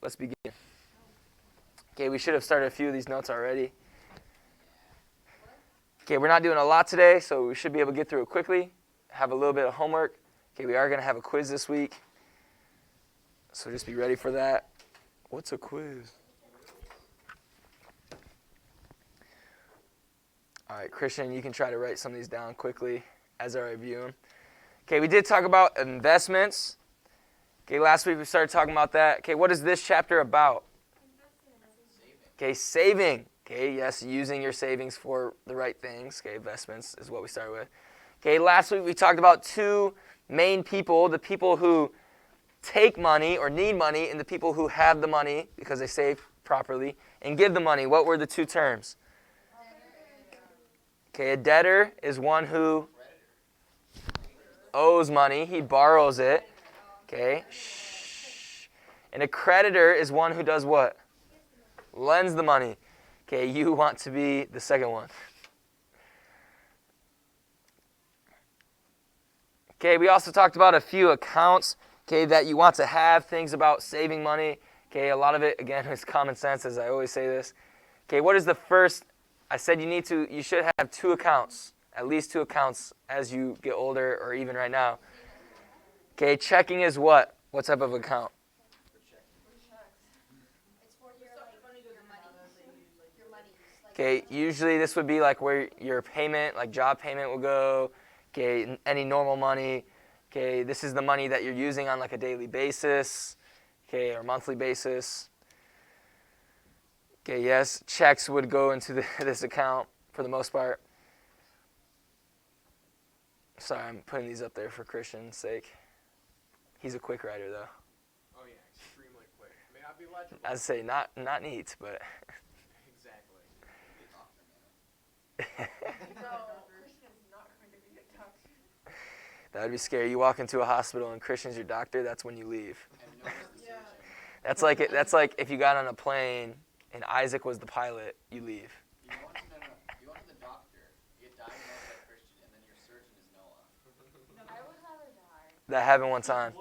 Let's begin. Okay, we should have started a few of these notes already. Okay, we're not doing a lot today, so we should be able to get through it quickly. Have a little bit of homework. Okay, we are going to have a quiz this week, so just be ready for that. What's a quiz? All right, Christian, you can try to write some of these down quickly as I review them. Okay, we did talk about investments. Okay, last week we started talking about that. Okay, what is this chapter about? Okay, saving. Okay, yes, using your savings for the right things. Okay, investments is what we started with. Okay, last week we talked about two main people, the people who take money or need money and the people who have the money because they save properly and give the money. What were the two terms? Okay, a debtor is one who owes money. He borrows it. Okay. Shh. And a creditor is one who does what? Lends the money. Okay, you want to be the second one. Okay, we also talked about a few accounts, okay, that you want to have, things about saving money. Okay, a lot of it, again, is common sense, as I always say this. Okay, what is the first? I said you should have two accounts, at least two accounts as you get older or even right now. Okay, checking is what? What type of account? Okay, usually this would be like where your payment, like job payment will go. Okay, any normal money. Okay, this is the money that you're using on like a daily basis. Okay, or monthly basis. Okay, yes, checks would go into this account for the most part. Sorry, I'm putting these up there for Christian's sake. He's a quick writer, though. Oh yeah, extremely quick. May not be legible. I'd say not neat, but. Exactly. No, Christian is not going to be a doctor. That would be scary. You walk into a hospital and Christian's your doctor. That's when you leave. Yeah. That's like if you got on a plane and Isaac was the pilot, you leave. You want the doctor. You get diagnosed by Christian, and then your surgeon is Noah. I would rather die. That happened one time.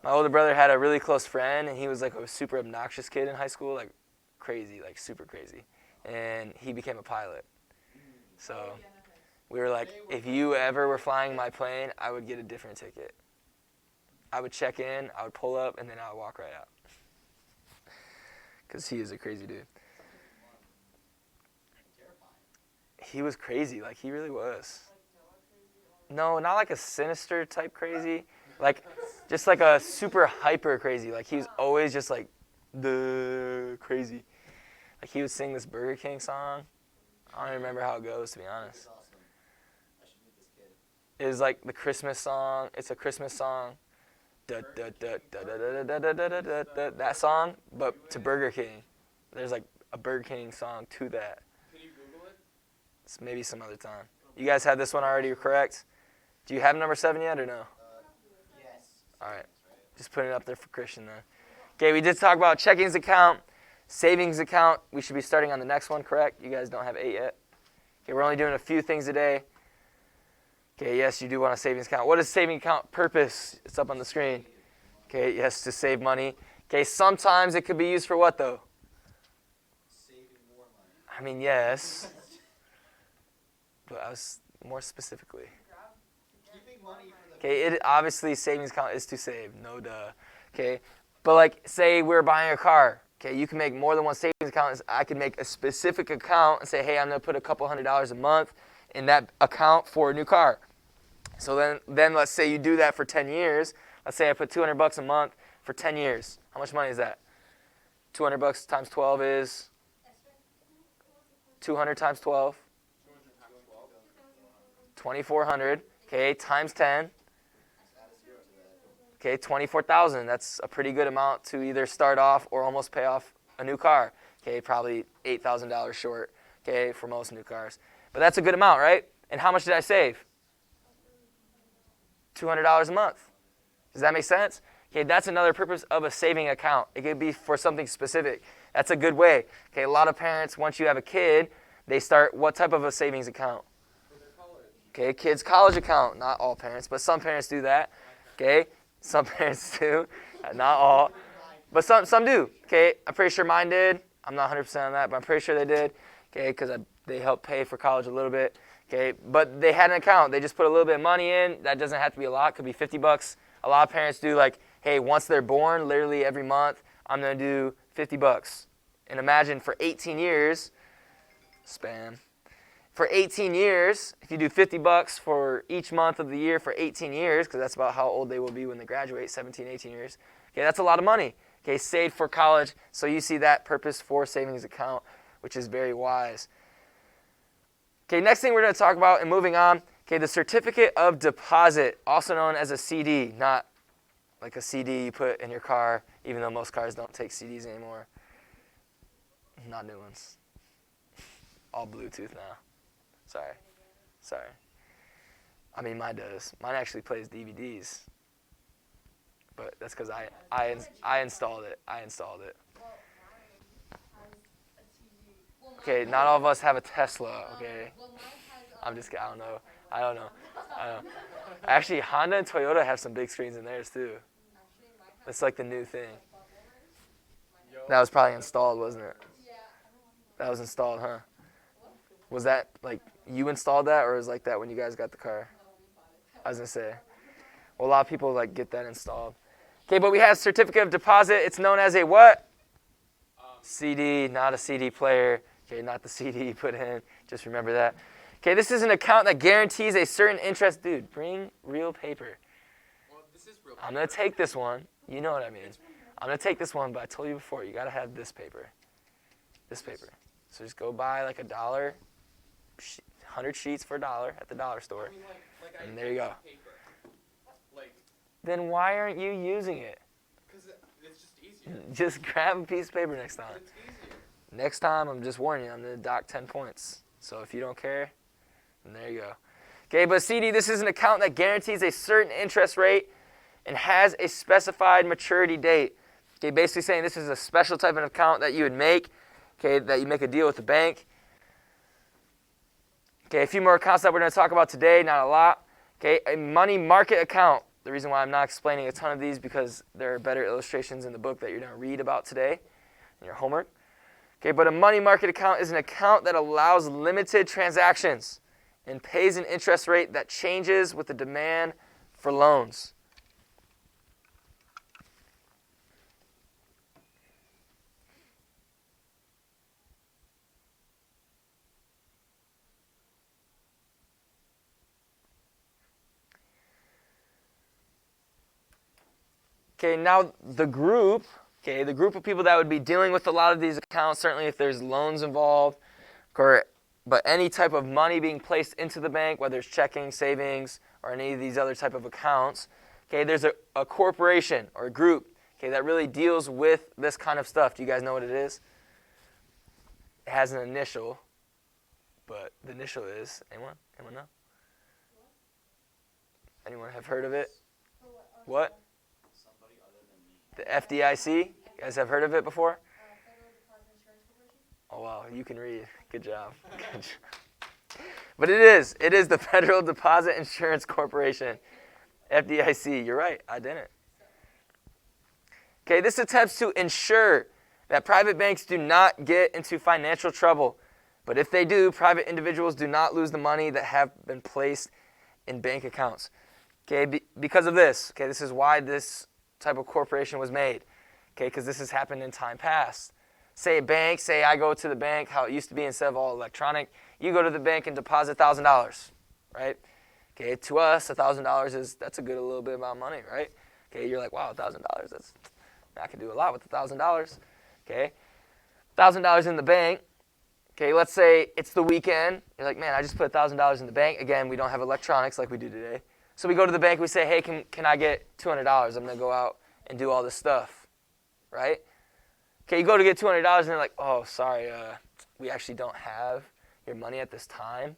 My older brother had a really close friend, and he was like a super obnoxious kid in high school, like crazy, like super crazy. And he became a pilot. So we were like, if you ever were flying my plane, I would get a different ticket. I would check in, I would pull up, and then I would walk right out. Because he is a crazy dude. He was crazy, like he really was. No, not like a sinister type crazy. Like, just like a super hyper crazy. Like, he was always just like, the crazy. Like, he would sing this Burger King song. I don't even remember how it goes, to be honest. It was like the Christmas song. It's a Christmas song. That song, but to Burger King. There's like a Burger King song to that. Can you Google it? It's maybe some other time. You guys have this one already correct? Do you have number 7 yet or no? Yes. All right. Just putting it up there for Christian then. Okay, we did talk about checkings account, savings account. We should be starting on the next one, correct? You guys don't have 8 yet. Okay, we're only doing a few things today. Okay, yes, you do want a savings account. What is saving account purpose? It's up on the screen. Okay, yes, to save money. Okay, sometimes it could be used for what, though? Saving more money. I mean, yes. But I was more specifically. Keeping money for the Okay, obviously savings account is to save, no duh. Okay, but like say we're buying a car. Okay, you can make more than one savings account. I could make a specific account and say, hey, I'm going to put a couple $100s a month in that account for a new car. So then let's say you do that for 10 years. Let's say I put $200 a month for 10 years. How much money is that? $200 times 12 is 200 times 12. 2,400. Okay, times 10. Okay, 24,000. That's a pretty good amount to either start off or almost pay off a new car. Okay, probably $8,000 short. Okay, for most new cars. But that's a good amount, right? And how much did I save? $200 a month. Does that make sense? Okay, that's another purpose of a saving account. It could be for something specific. That's a good way. Okay, a lot of parents, once you have a kid, they start what type of a savings account? For their college. Okay, kids' college account. Not all parents, but some parents do that. Okay, some parents do. Not all. But some do. Okay, I'm pretty sure mine did. I'm not 100% on that, but I'm pretty sure they did. Okay, because they helped pay for college a little bit. Okay, but they had an account. They just put a little bit of money in. That doesn't have to be a lot. It could be $50. A lot of parents do like, hey, once they're born, literally every month, I'm gonna do $50. And imagine for 18 years, spam. For 18 years, if you do $50 for each month of the year for 18 years, because that's about how old they will be when they graduate, 17, 18 years. Okay, that's a lot of money. Okay, saved for college. So you see that purpose for savings account, which is very wise. Okay, next thing we're going to talk about and moving on, okay, the certificate of deposit, also known as a CD, not like a CD you put in your car, even though most cars don't take CDs anymore. Not new ones. All Bluetooth now. Sorry. I mean, mine does. Mine actually plays DVDs. But that's because I installed it. Well, mine has a TV. Okay, not all of us have a Tesla, okay? Well, mine has. I'm just kidding. I don't know. Actually, Honda and Toyota have some big screens in theirs too. It's like the new thing. That was probably installed, wasn't it? Yeah. That was installed, huh? Was that like you installed that, or was like that when you guys got the car? I was gonna say. Well, a lot of people like get that installed. Okay, but we have certificate of deposit. It's known as a what? CD, not a CD player. Okay, not the CD you put in. Just remember that. Okay, this is an account that guarantees a certain interest. Dude, bring real paper. Well, this is real. I'm going to take this one. You know what I mean. I'm going to take this one, but I told you before, you got to have this paper. This paper. So just go buy like $1, 100 sheets for $1 at the dollar store. I mean, like And there you go. Paper. Like, Then why aren't you using it? because it's just easier. Just grab a piece of paper next time. It's easier. Next time, I'm just warning you, I'm going to dock 10 points. So if you don't care, then there you go. Okay, but CD, this is an account that guarantees a certain interest rate and has a specified maturity date. Okay, basically saying this is a special type of account that you would make, okay, that you make a deal with the bank. Okay, a few more accounts that we're going to talk about today, not a lot. Okay, a money market account. The reason why I'm not explaining a ton of these because there are better illustrations in the book that you're going to read about today in your homework. Okay, but a money market account is an account that allows limited transactions and pays an interest rate that changes with the demand for loans. Okay, now the group of people that would be dealing with a lot of these accounts, certainly if there's loans involved, but any type of money being placed into the bank, whether it's checking, savings, or any of these other type of accounts, okay, there's a corporation or a group, okay, that really deals with this kind of stuff. Do you guys know what it is? It has an initial, but the initial is, anyone? Anyone know? Anyone have heard of it? What? Somebody other than me. The FDIC? You guys have heard of it before? Federal Deposit Insurance Corporation. Oh, wow, you can read. Good job. Good job. But it is the Federal Deposit Insurance Corporation, FDIC. You're right, I didn't. Okay, this attempts to ensure that private banks do not get into financial trouble. But if they do, private individuals do not lose the money that have been placed in bank accounts. Okay, because of this. Okay, this is why this type of corporation was made. Okay, because this has happened in time past. Say I go to the bank, how it used to be instead of all electronic, you go to the bank and deposit $1,000, right? Okay, to us, $1,000 that's a good little bit amount of money, right? Okay, you're like, wow, $1,000, I can do a lot with $1,000. Okay, $1,000 in the bank. Okay, let's say it's the weekend. You're like, man, I just put $1,000 in the bank. Again, we don't have electronics like we do today. So we go to the bank, we say, hey, can I get $200? I'm going to go out and do all this stuff, right? Okay, you go to get $200 and they're like, oh, sorry, we actually don't have your money at this time.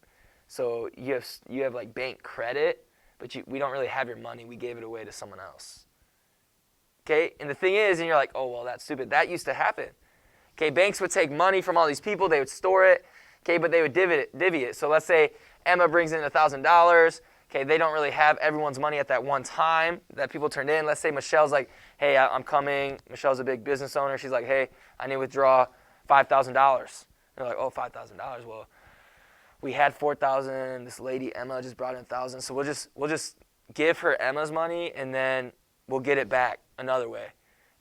So you have like bank credit, but we don't really have your money. We gave it away to someone else. Okay, and the thing is, and you're like, oh, well, that's stupid. That used to happen. Okay, banks would take money from all these people. They would store it, okay, but they would divvy it. So let's say Emma brings in $1,000. Okay, they don't really have everyone's money at that one time that people turned in. Let's say Michelle's like, hey, I'm coming. Michelle's a big business owner. She's like, hey, I need to withdraw $5,000. They're like, oh, $5,000. Well, we had $4,000. This lady Emma just brought in $1,000. So we'll just give her Emma's money, and then we'll get it back another way.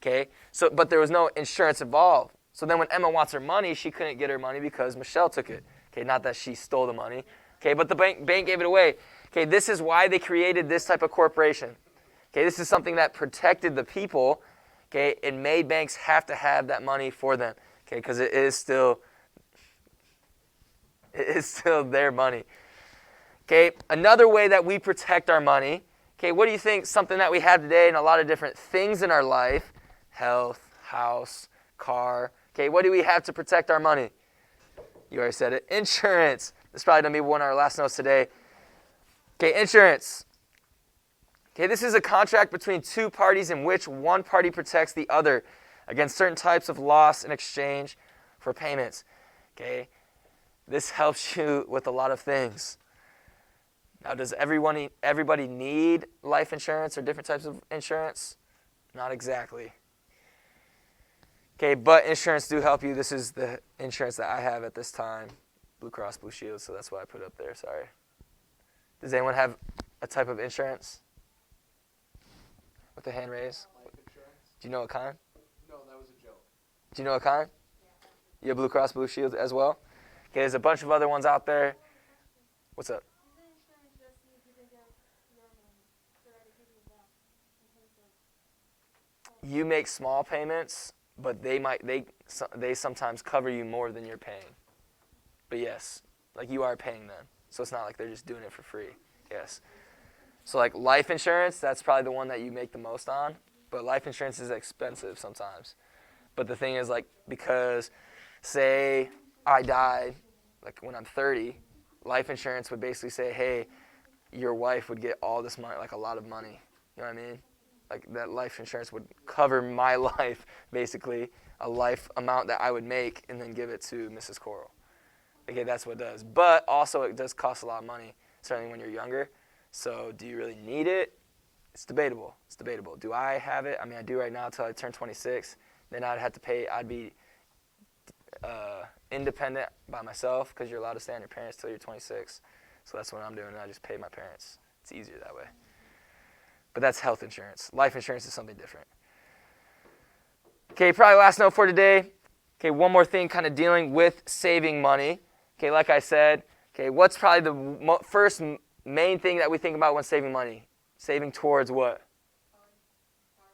Okay. So, but there was no insurance involved. So then when Emma wants her money, she couldn't get her money because Michelle took it. Okay. Not that she stole the money. Okay. But the bank gave it away. Okay. This is why they created this type of corporation. Okay. This is something that protected the people. Okay. It made banks have to have that money for them. Okay. Because it is still their money. Okay, another way that we protect our money. Okay, what do you think? Something that we have today and a lot of different things in our life, health, house, car. Okay, what do we have to protect our money? You already said it. Insurance. This is probably going to be one of our last notes today. Okay, insurance. Okay, this is a contract between two parties in which one party protects the other against certain types of loss in exchange for payments. Okay, this helps you with a lot of things. Now, does everybody need life insurance or different types of insurance? Not exactly. Okay, but insurance do help you. This is the insurance that I have at this time, Blue Cross Blue Shield, so that's why I put it up there, sorry. Does anyone have a type of insurance? With the hand raised? Life insurance? Do you know what kind? No, that was a joke. Do you know what kind? You have Blue Cross Blue Shield as well? Okay, there's a bunch of other ones out there. What's up? You make small payments, but they sometimes cover you more than you're paying. But yes, like you are paying them. So it's not like they're just doing it for free. Yes. So like life insurance, that's probably the one that you make the most on. But life insurance is expensive sometimes. But the thing is, like, because say I died like when I'm 30, life insurance would basically say, hey, your wife would get all this money, like a lot of money. You know what I mean? Like that life insurance would cover my life, basically, a life amount that I would make and then give it to Mrs. Coral. Okay, that's what it does. But also it does cost a lot of money, certainly when you're younger. So do you really need it? It's debatable. It's debatable. Do I have it? I mean, I do right now until I turn 26. Then I'd have to pay, I'd be independent by myself because you're allowed to stay on your parents till you're 26. So that's what I'm doing. I just pay my parents. It's easier that way. But that's health insurance. Life insurance is something different. Okay, probably last note for today. Okay, one more thing kind of dealing with saving money. Okay, like I said, okay, what's probably the first main thing that we think about when saving money? Saving towards what?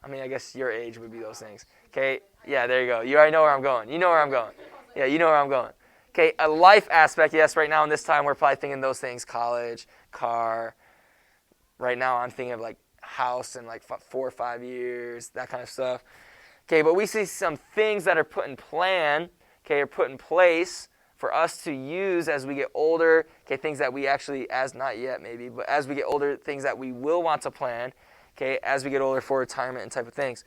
I mean, I guess your age would be those things. Okay, yeah, there you go. You already know where I'm going. You know where I'm going. Yeah, you know where I'm going. Okay, a life aspect, yes, right now in this time we're probably thinking those things, college, car. Right now I'm thinking of like house in like 4 or 5 years, that kind of stuff. Okay, but we see some things that are put in plan, okay, are put in place for us to use as we get older, okay, things that we actually, as not yet maybe, but as we get older, things that we will want to plan, okay, as we get older for retirement and type of things.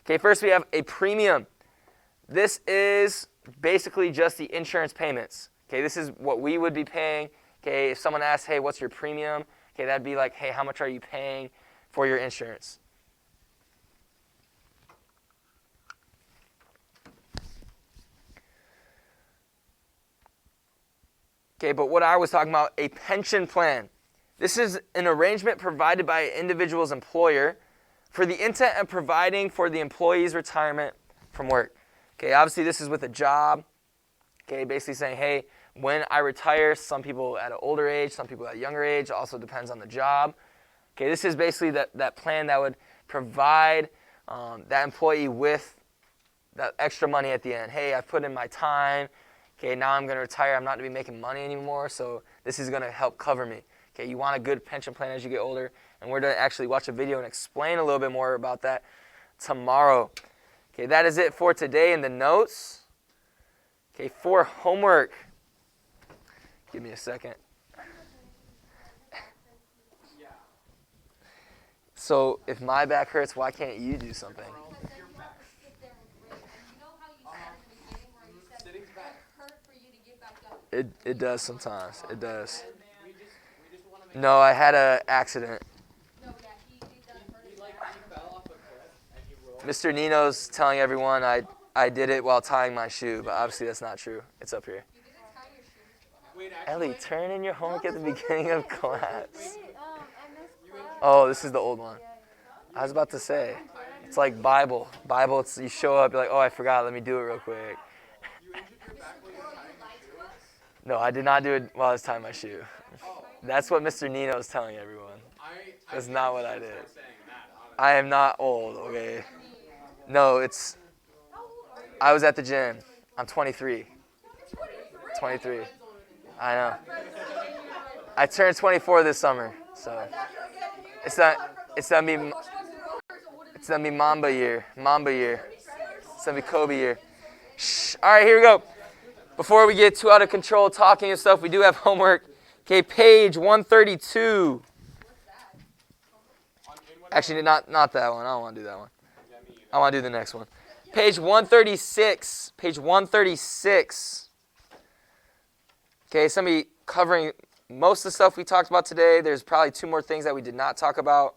Okay, first we have a premium. This is basically just the insurance payments. Okay, this is what we would be paying. Okay, if someone asks, hey, what's your premium? Okay, that'd be like, hey, how much are you paying for your insurance? Okay, but what I was talking about, a pension plan. This is an arrangement provided by an individual's employer for the intent of providing for the employee's retirement from work. Okay, obviously this is with a job. Okay, basically saying, hey, when I retire, some people at an older age, some people at a younger age, also depends on the job. Okay, this is basically that plan that would provide that employee with that extra money at the end. Hey, I've put in my time. Okay, now I'm going to retire. I'm not going to be making money anymore, so this is going to help cover me. Okay, you want a good pension plan as you get older, and we're going to actually watch a video and explain a little bit more about that tomorrow. Okay, that is it for today in the notes. Okay, for homework. Give me a second. Yeah. So if my back hurts, why can't you do something? Sitting's back. It does sometimes. It does. We just want to make No, I had an accident. he fell off a cliff and he rolled Mr. Nino's telling everyone I did it while tying my shoe, but obviously that's not true. It's up here. Wait, Ellie, actually, turn in your homework at the beginning of class. Wait, I missed class. Oh, this is the old one. I was about to say, it's like Bible. Bible, it's, you show up, you're like, oh, I forgot, let me do it real quick. you injured your back while you were tying your shoe? No, I did not do it while I was tying my shoe. Oh, That's what Mr. Nino is telling everyone. That's think not you what I should did. start saying that, honestly. I am not old, okay? No, I was at the gym. I'm 23. 23. I know. I turned 24 this summer, so it's gonna be Mamba year. It's gonna be Kobe year. Shh. All right, here we go. Before we get too out of control talking and stuff, we do have homework. Okay, page 132. Actually, not that one. I don't want to do that one. I want to do the next one. Page 136. Page 136. Okay, somebody covering most of the stuff we talked about today. There's probably 2 more things that we did not talk about.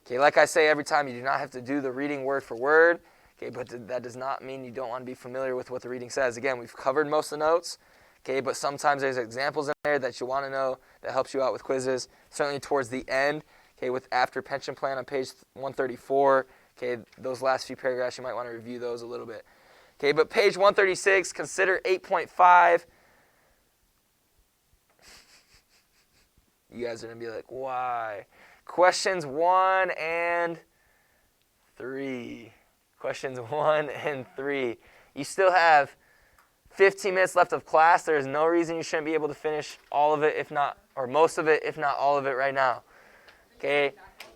Okay, like I say every time, you do not have to do the reading word for word. Okay, but that does not mean you don't want to be familiar with what the reading says. Again, we've covered most of the notes. Okay, but sometimes there's examples in there that you want to know that helps you out with quizzes. Certainly towards the end. Okay, with after pension plan on page 134. Okay, those last few paragraphs, you might want to review those a little bit. Okay, but page 136, consider 8.5. You guys are going to be like, why? Questions 1 and 3. Questions 1 and 3. You still have 15 minutes left of class. There is no reason you shouldn't be able to finish all of it, if not, or most of it, if not all of it right now. Okay,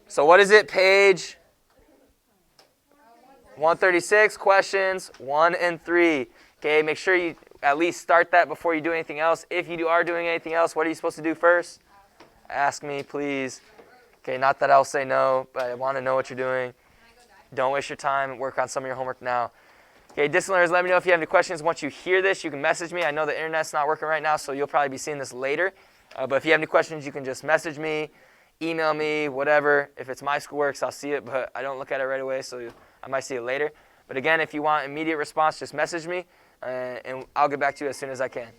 so what is it? Page 136, questions 1 and 3. Okay, make sure you at least start that before you do anything else. If you are doing anything else, what are you supposed to do first? Ask me, please. Okay, not that I'll say no, but I want to know what you're doing. Don't waste your time and work on some of your homework now. Okay, distant learners, let me know if you have any questions. Once you hear this, you can message me. I know the internet's not working right now, so you'll probably be seeing this later. But if you have any questions, you can just message me, email me, whatever. If it's my schoolworks, I'll see it, but I don't look at it right away, so I might see it later. But again, if you want immediate response, just message me, and I'll get back to you as soon as I can.